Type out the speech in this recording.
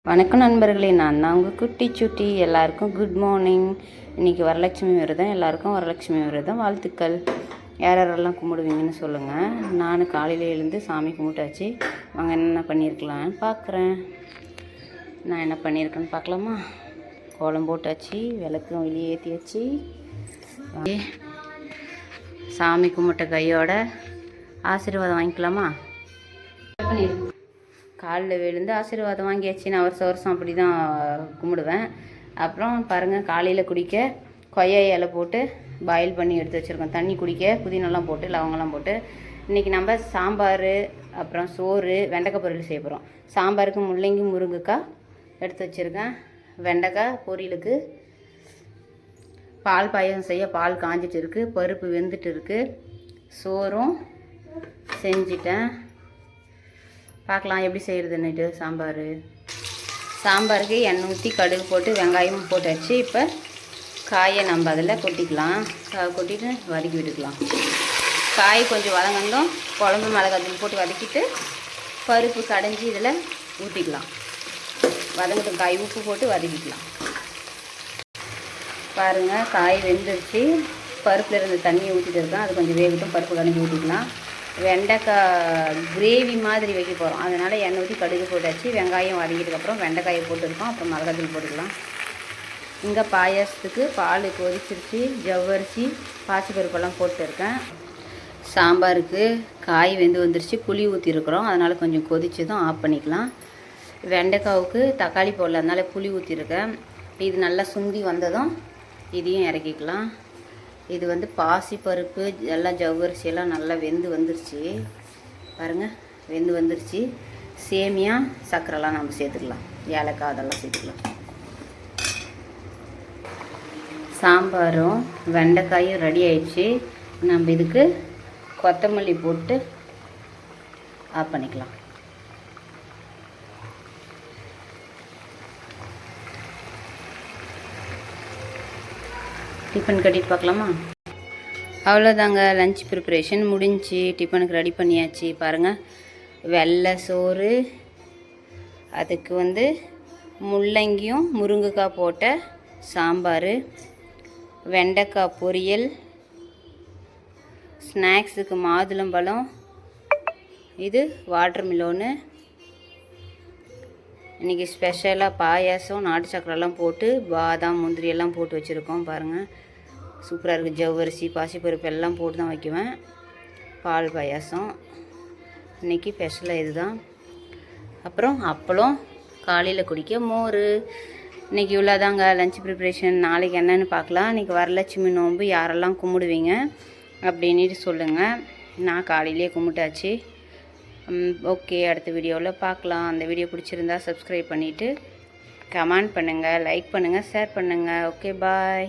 வணக்கம் நண்பர்களே, நான் தான் உங்கள் குட்டி சுட்டி. எல்லாருக்கும் குட் மார்னிங். இன்றைக்கி வரலட்சுமி விரதம். எல்லாருக்கும் வரலட்சுமி விரதம் வாழ்த்துக்கள். யாரெல்லாம் கும்பிடுவீங்கன்னு சொல்லுங்கள். நான் காலையில் எழுந்து சாமி கும்பிட்டாச்சு. அவங்க என்னென்ன பண்ணியிருக்கலான்னு பார்க்குறேன். நான் என்ன பண்ணியிருக்கேன்னு பார்க்கலாமா? கோலம் போட்டாச்சு, விளக்கும் வெளியே ஏற்றி வச்சு சாமி கும்பிட்ட கையோட ஆசீர்வாதம் வாங்கிக்கலாமா? காலில் விழுந்து ஆசீர்வாதம் வாங்கியாச்சு. நான் வருஷம் அப்படி தான் கும்பிடுவேன். அப்புறம் பாருங்கள், காலையில் குடிக்க கொய்யா இலை போட்டு பாயில் பண்ணி எடுத்து வச்சுருக்கோம். தண்ணி குடிக்க புதினெல்லாம் போட்டு லவங்கெல்லாம் போட்டு. இன்றைக்கி நம்ம சாம்பார், அப்புறம் சோறு, வெண்டைக்காய் பொரியல் செய்ய போகிறோம். சாம்பாருக்கு முள்ளங்கி முருங்கைக்காய் எடுத்து வச்சுருக்கேன். வெண்டைக்காய் பொரியலுக்கு, பால் பாயசம் செய்ய பால் காஞ்சிட்டு இருக்குது, பருப்பு வெந்துட்டு இருக்குது, சோறும் செஞ்சிட்டேன். பார்க்கலாம் எப்படி செய்கிறதுன்னுட்டு. சாம்பாருக்கு எண்ணெய் ஊற்றி கடுகு போட்டு வெங்காயமும் போட்டாச்சு. இப்போ காயை நம்ம அதில் கொட்டிக்கலாம். கொட்டிட்டு வதக்கி விட்டுக்கலாம். காய் கொஞ்சம் வதங்கணும். குழம்பு மிளகாத்தூள் போட்டு வதக்கிட்டு பருப்பு கடைஞ்சி இதில் ஊற்றிக்கலாம். வதங்கட்டும். காய் உப்பு போட்டு வதக்கிக்கலாம். பாருங்கள், காய் வெந்துருச்சு. பருப்பில் இருந்து தண்ணியை ஊற்றிட்டு இருக்கேன். அது கொஞ்சம் வேகட்டும். பருப்பு கடைஞ்சி ஊற்றிக்கலாம். வெண்டைக்காய் கிரேவி மாதிரி வைக்க போகிறோம். அதனால் எண்ணெய் ஊற்றி கடுகு போட்டாச்சு. வெங்காயம் வதங்கிட்டதுக்கப்புறம் வெண்டைக்காயை போட்டுருக்கோம். அப்புறம் மிளகாத்தூள் போட்டுக்கலாம். இங்கே பாயாசத்துக்கு பால் கொதிச்சிருச்சு. ஜவ்வரிசி, பாசிப்பருப்பெல்லாம் போட்டுருக்கேன். சாம்பாருக்கு காய் வெந்து வந்துருச்சு. புளி ஊற்றிருக்கிறோம். அதனால் கொஞ்சம் கொதிச்சதும் ஆஃப் பண்ணிக்கலாம். வெண்டைக்காவுக்கு தக்காளி போடல, அதனால் புளி ஊற்றிருக்கேன். இது நல்லா சுண்டி வந்ததும் இதையும் இறக்கிக்கலாம். இது வந்து பாசிப்பருப்பு எல்லாம் ஜவ்வரிசி எல்லாம் நல்லா வெந்து வந்துருச்சு. பாருங்கள், வெந்து வந்துருச்சு. சேமியா, சர்க்கரைலாம் நம்ம சேர்த்துக்கலாம். ஏலக்காய் அதெல்லாம் சேர்த்துக்கலாம். சாம்பாரும் வெண்டைக்காயும் ரெடி ஆயிடுச்சு. நம்ம இதுக்கு கொத்தமல்லி போட்டு ஆஃப் பண்ணிக்கலாம். டிஃபன் கட்டிட்டு பார்க்கலாமா? அவ்வளோதாங்க, லஞ்ச் ப்ரிப்பரேஷன் முடிஞ்சு. டிஃபனுக்கு ரெடி பண்ணியாச்சு. பாருங்கள், வெள்ளை சோறு, அதுக்கு வந்து முள்ளங்கியும் முருங்கைக்காய் போட்ட சாம்பார், வெண்டைக்காய் பொரியல், ஸ்நாக்ஸுக்கு மாதுளம்பழம், இது வாட்டர் மிலோனு. இன்றைக்கி ஸ்பெஷலாக பாயாசம், நாட்டு சக்கரெல்லாம் போட்டு பாதாம் முந்திரி எல்லாம் போட்டு வச்சுருக்கோம். பாருங்கள், சூப்பராக இருக்குது. ஜவ்வரிசி, பாசிப்பருப்பு எல்லாம் போட்டு தான் வைக்குவேன். பால் பாயாசம் இன்றைக்கி ஸ்பெஷலாக இது தான். அப்புறம் அப்பளம், காலையில் குடிக்க மோர். இன்றைக்கி இவ்வளோதாங்க லஞ்ச் ப்ரிப்ரேஷன். நாளைக்கு என்னென்னு பார்க்கலாம். இன்றைக்கி வரலட்சுமி நோன்பு. யாரெல்லாம் கும்பிடுவீங்க அப்படின்ட்டு சொல்லுங்கள். நான் காலையிலே கும்பிட்டாச்சு. ஓகே, அடுத்த வீடியோவில் பார்க்கலாம். அந்த வீடியோ பிடிச்சிருந்தா சப்ஸ்கிரைப் பண்ணிவிட்டு கமெண்ட் பண்ணுங்கள், லைக் பண்ணுங்கள், ஷேர் பண்ணுங்கள். ஓகே, பாய்.